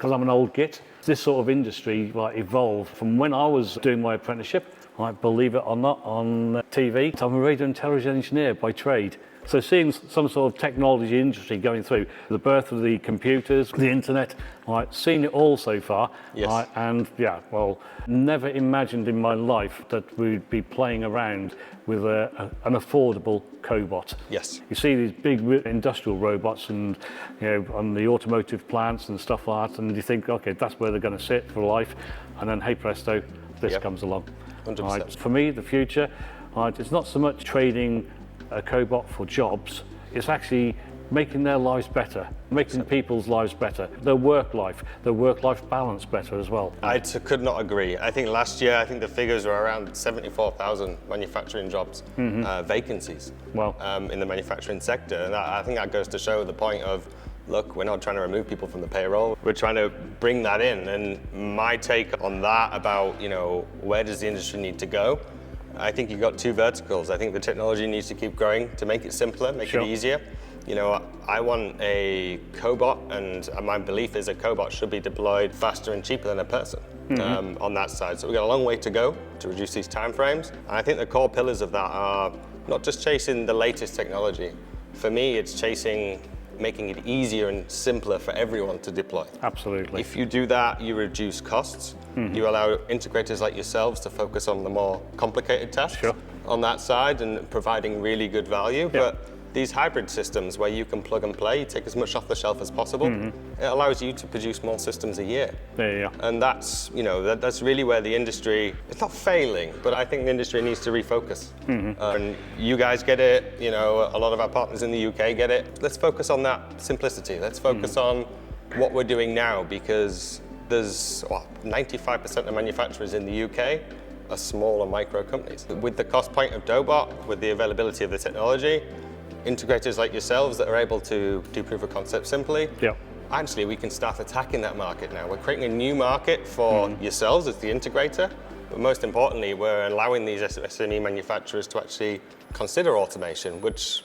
because I'm an old git. This sort of industry evolved from when I was doing my apprenticeship, believe it or not, on TV. I'm a radio intelligence engineer by trade. So seeing some sort of technology industry going through, the birth of the computers, the internet, seen it all so far. Yes. And yeah, well, never imagined in my life that we'd be playing around with an affordable cobot. Yes. You see these big industrial robots and, on the automotive plants and stuff like that, and you think, okay, that's where they're going to sit for life. And then, hey presto, this comes along. 100%. For me, the future, it's not so much trading a cobot for jobs, it's actually making their lives better, making people's lives better, their work-life balance better as well. I could not agree. I think last year, the figures were around 74,000 manufacturing jobs, vacancies in the manufacturing sector. And I think that goes to show the point of, look, we're not trying to remove people from the payroll, we're trying to bring that in. And my take on that about, where does the industry need to go? I think you've got two verticals. I think the technology needs to keep growing to make it simpler, make it easier. I want a cobot, and my belief is a cobot should be deployed faster and cheaper than a person on that side. So we've got a long way to go to reduce these timeframes. And I think the core pillars of that are not just chasing the latest technology. For me, it's making it easier and simpler for everyone to deploy. Absolutely. If you do that, you reduce costs. You allow integrators like yourselves to focus on the more complicated tasks on that side and providing really good value. But these hybrid systems where you can plug and play, you take as much off the shelf as possible, it allows you to produce more systems a year. And that's, that's really where the industry, it's not failing, but I think the industry needs to refocus. And you guys get it, a lot of our partners in the UK get it. Let's focus on that simplicity. Let's focus on what we're doing now, because there's 95% of manufacturers in the UK are small and micro companies. With the cost point of Dobot, with the availability of the technology, integrators like yourselves that are able to do proof of concept simply, actually we can start attacking that market now. We're creating a new market for yourselves as the integrator, but most importantly, we're allowing these SME manufacturers to actually consider automation, which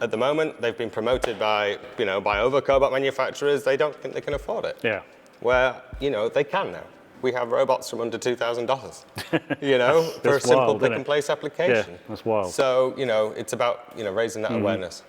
at the moment they've been promoted by, by other cobot manufacturers. They don't think they can afford it. Where, they can now. We have robots from under $2,000, for a simple pick and place application. Yeah, that's wild. So, it's about, raising that awareness.